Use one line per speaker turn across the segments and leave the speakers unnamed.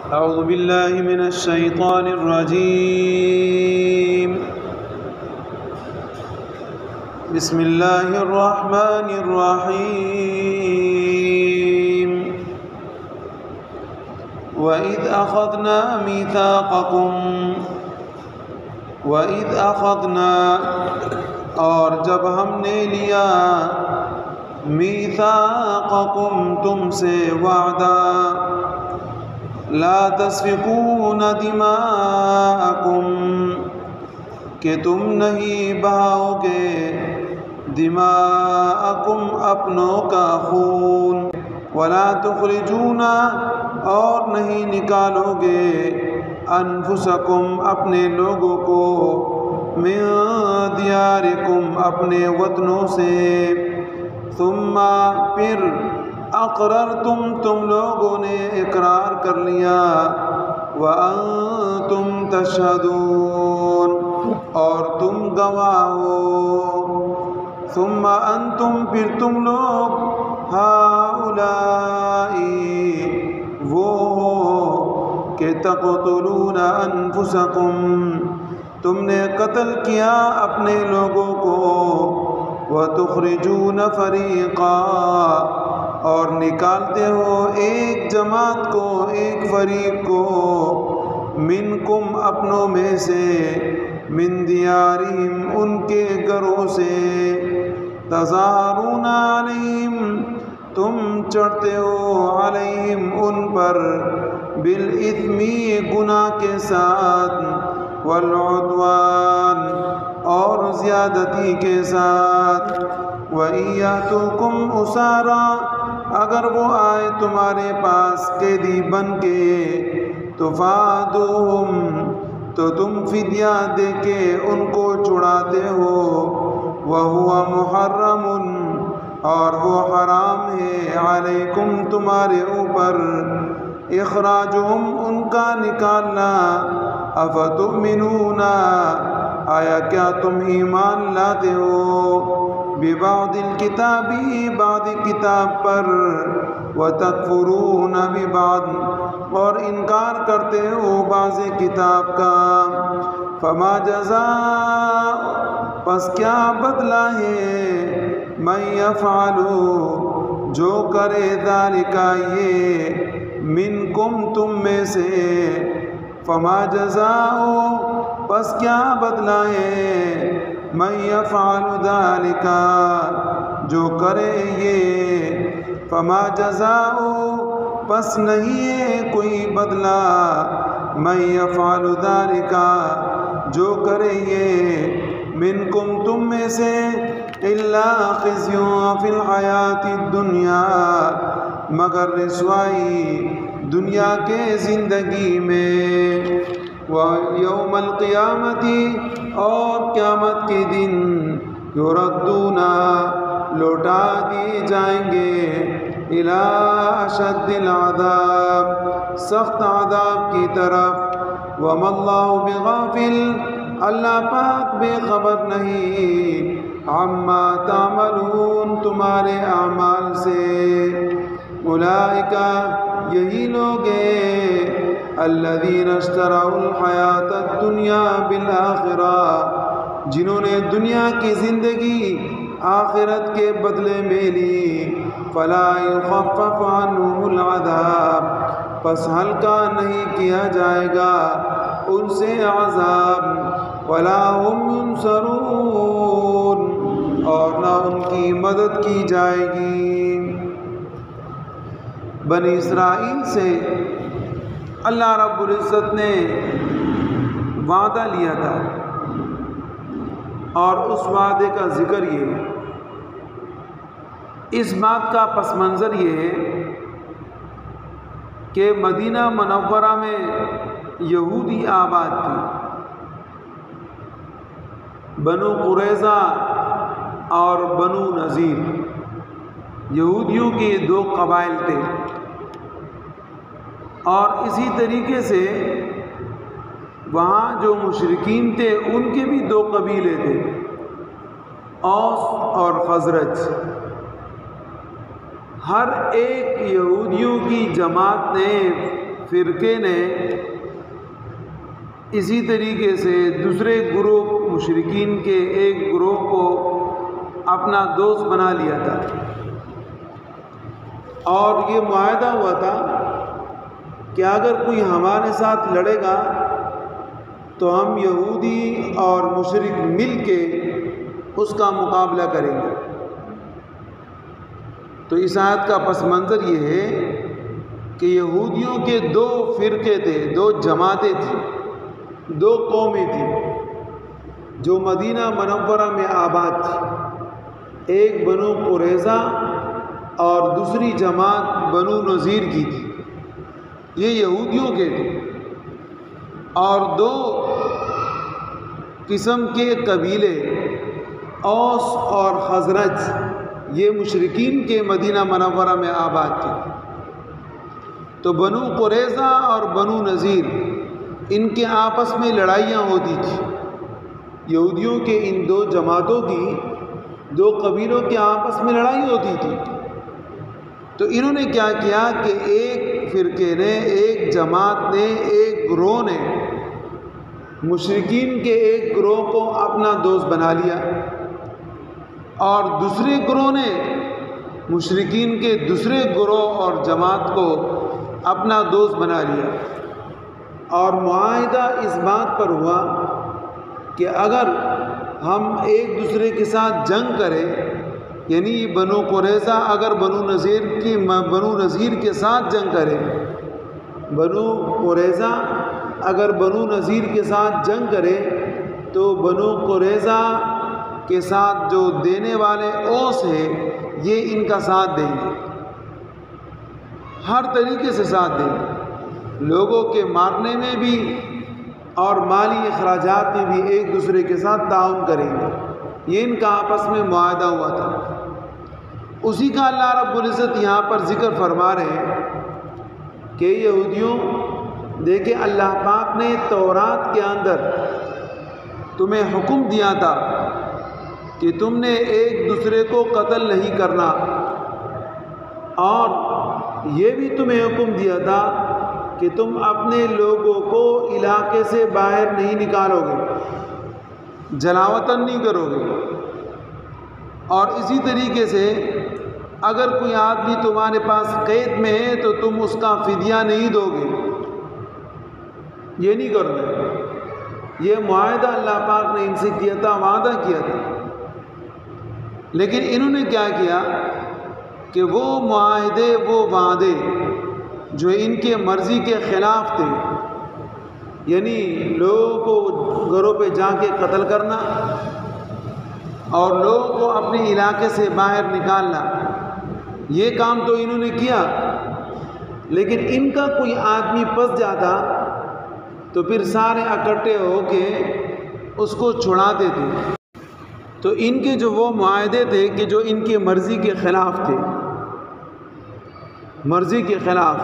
أعوذ بالله من الشيطان الرجيم. بسم الله الرحمن الرحيم. وإذ أخذنا اور جب ہم نے لیا میثاقکم تم سے وعدہ لا تسفکون دماءکم کہ تم نہیں بہاؤ گے دماءکم اپنوں کا خون ولا تخرجون اور نہیں نکالو گے انفسکم اپنے لوگوں کو من دیارکم اپنے وطنوں سے ثم پھر اقررتم تم لوگوں نے اقرار کر لیا وانتم تشہدون اور تم گواہ ہو ثم انتم پھر تم لوگ ہؤلائی وہ ہو کہ تقتلون انفسکم تم نے قتل کیا اپنے لوگوں کو وتخرجون فریقا اور نکالتے ہو ایک جماعت کو ایک فریق کو منکم اپنوں میں سے من دیارہم ان کے گھروں سے تظاہرون علیہم تم چڑھتے ہو علیہم ان پر بالاثم گناہ کے ساتھ والعدوان اور زیادتی کے ساتھ وَإِن يَأْتُوكُمْ أُسَارَىٰ اگر وہ آئے تمہارے پاس قیدی بن کے تفادوہم تو تم فدیہ دے کے ان کو چھڑاتے ہو وَهُوَ مُحَرَّمٌ اور وہ حرام ہے علیکم تمہارے اوپر اخراجہم ان کا نکالنا افتؤمنون آیا کیا تم ایمان لاتے ہو ببعض الکتاب بعض کتاب پر وتکفرون ببعض اور انکار کرتے ہو بعض کتاب کا فما جزاء پس کیا بدلہ ہے من یفعل جو کرے ذالک یہ منکم تم میں سے فما جزاء پس کیا بدلہ ہے من یفعل ذالک جو کرے یہ فما جزاء پس نہیں ہے کوئی بدلہ من یفعل ذالک جو کرے یہ منکم تم میں سے الا خزی فی الحیات الدنیا مگر رسوائی دنیا کے زندگی میں وَيَوْمَ الْقِيَامَةِ اور قیامت کے دن يُرَدُّونَ لوٹا دی جائیں گے إِلَىٰ أَشَدِّ الْعَذَابِ سخت عذاب کی طرف وَمَا اللَّهُ بِغَافِلٍ اللہ پاک بے خبر نہیں عَمَّا تَعْمَلُونَ تمہارے اعمال سے اولئک یہی لوگ ہیں الذین اشتروا الحیات الدنیا بالآخرہ جنہوں نے دنیا کی زندگی آخرت کے بدلے میں لی فلا یخفف عنہم العذاب پس ہلکا نہیں کیا جائے گا ان سے عذاب ولا هم ینصرون اور نہ ان کی مدد کی جائے گی بنی اسرائیل سے اللہ رب العزت نے وعدہ لیا تھا اور اس وعدے کا ذکر یہ اس بات کا پس منظر یہ ہے کہ مدینہ منورہ میں یہودی آباد تھی بنو قریظہ اور بنو نذیر یہودیوں کے دو قبائل تھے اور اسی طریقے سے وہاں جو مشرکین تھے ان کے بھی دو قبیلے تھے اوس اور خزرج ہر ایک یہودیوں کی جماعت نے فرقے نے اسی طریقے سے دوسرے گروہ مشرکین کے ایک گروہ کو اپنا دوست بنا لیا تھا، اور یہ معاہدہ ہوا تھا کہ اگر کوئی ہمارے ساتھ لڑے گا تو ہم یہودی اور مشرک مل کے اس کا مقابلہ کریں گے۔ تو اس آیت کا پس منظر یہ ہے کہ یہودیوں کے دو فرقے تھے، دو جماعتیں تھیں، دو قومیں تھیں جو مدینہ منورہ میں آباد تھی، ایک بنو قریظہ اور دوسری جماعت بنو نذیر کی تھی۔ یہ یہودیوں کے تھے، اور دو قسم کے قبیلے اوس اور خزرج یہ مشرکین کے مدینہ منورہ میں آباد تھے۔ تو بنو قریظہ اور بنو نذیر ان کے آپس میں لڑائیاں ہوتی تھیں، یہودیوں کے ان دو جماعتوں کی، دو قبیلوں کے آپس میں لڑائی ہوتی تھی۔ تو انہوں نے کیا کیا کہ ایک فرقے نے، ایک جماعت نے، ایک گروہ نے مشرکین کے ایک گروہ کو اپنا دوست بنا لیا، اور دوسرے گروہ نے مشرکین کے دوسرے گروہ اور جماعت کو اپنا دوست بنا لیا، اور معاہدہ اس بات پر ہوا کہ اگر ہم ایک دوسرے کے ساتھ جنگ کریں، یعنی بنو قریظہ اگر بنو نذیر کے ساتھ جنگ کرے، بنو قریظہ اگر بنو نذیر کے ساتھ جنگ کرے تو بنو قریظہ کے ساتھ جو دینے والے اوس ہیں یہ ان کا ساتھ دیں گے، ہر طریقے سے ساتھ دیں گے، لوگوں کے مارنے میں بھی اور مالی اخراجات میں بھی ایک دوسرے کے ساتھ تعاون کریں گے۔ یہ ان کا آپس میں معاہدہ ہوا تھا۔ اسی کا اللہ رب العزت یہاں پر ذکر فرما رہے ہیں کہ یہودیوں، دیکھیں اللہ پاک نے تورات کے اندر تمہیں حکم دیا تھا کہ تم نے ایک دوسرے کو قتل نہیں کرنا، اور یہ بھی تمہیں حکم دیا تھا کہ تم اپنے لوگوں کو علاقے سے باہر نہیں نکالو گے، جلاوطن نہیں کرو گے، اور اسی طریقے سے اگر کوئی آدمی تمہارے پاس قید میں ہے تو تم اس کا فدیہ نہیں دو گے، یہ نہیں کرنا۔ یہ معاہدہ اللہ پاک نے ان سے کیا تھا، وعدہ کیا تھا، لیکن انہوں نے کیا کیا کہ وہ معاہدے، وہ وعدے جو ان کے مرضی کے خلاف تھے، یعنی لوگوں کو گھروں پہ جا کے قتل کرنا اور لوگوں کو اپنے علاقے سے باہر نکالنا، یہ کام تو انہوں نے کیا، لیکن ان کا کوئی آدمی پھنس جاتا تو پھر سارے اکٹھے ہو کے اس کو چھڑاتے تھے۔ تو ان کے جو وہ معاہدے تھے کہ جو ان کی مرضی کے خلاف تھے، مرضی کے خلاف،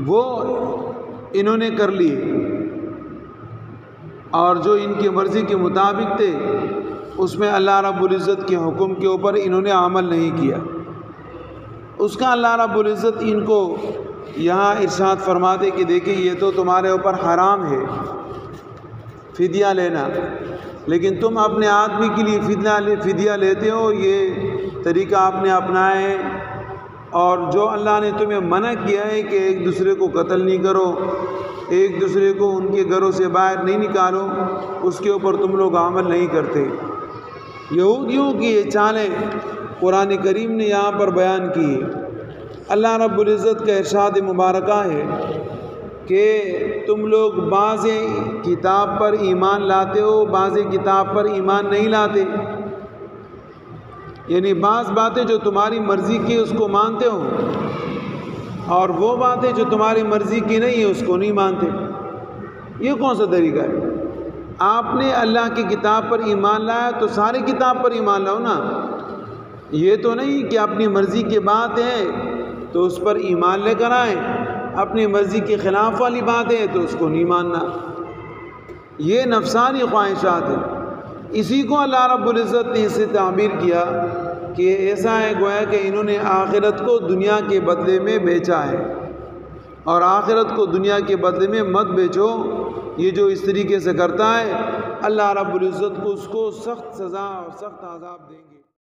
وہ انہوں نے کر لیے، اور جو ان کی مرضی کے مطابق تھے اس میں اللہ رب العزت کے حکم کے اوپر انہوں نے عمل نہیں کیا۔ اس کا اللہ رب العزت ان کو یہاں ارشاد فرماتے کہ دیکھیں یہ تو تمہارے اوپر حرام ہے فدیہ لینا، لیکن تم اپنے آدمی کے لیے فدیہ لیتے ہو، یہ طریقہ آپ نے اپنایا ہے، اور جو اللہ نے تمہیں منع کیا ہے کہ ایک دوسرے کو قتل نہیں کرو، ایک دوسرے کو ان کے گھروں سے باہر نہیں نکالو، اس کے اوپر تم لوگ عمل نہیں کرتے۔ یہودیوں کی یہ چالیں قرآن کریم نے یہاں پر بیان کی ہے۔ اللہ رب العزت کا ارشاد مبارکہ ہے کہ تم لوگ بعض کتاب پر ایمان لاتے ہو، بعض کتاب پر ایمان نہیں لاتے، یعنی بعض باتیں جو تمہاری مرضی کی اس کو مانتے ہو، اور وہ باتیں جو تمہاری مرضی کی نہیں ہے اس کو نہیں مانتے۔ یہ کون سا طریقہ ہے؟ آپ نے اللہ کی کتاب پر ایمان لایا تو ساری کتاب پر ایمان لاؤ نا، یہ تو نہیں کہ اپنی مرضی کی بات ہے تو اس پر ایمان لے کر آئیں، اپنی مرضی کے خلاف والی بات ہے تو اس کو نہیں ماننا۔ یہ نفسانی خواہشات ہیں۔ اسی کو اللہ رب العزت نے اس سے تعبیر کیا کہ ایسا ہے گویا کہ انہوں نے آخرت کو دنیا کے بدلے میں بیچا ہے، اور آخرت کو دنیا کے بدلے میں مت بیچو۔ یہ جو اس طریقے سے کرتا ہے اللہ رب العزت کو اس کو سخت سزا اور سخت عذاب دیں گے۔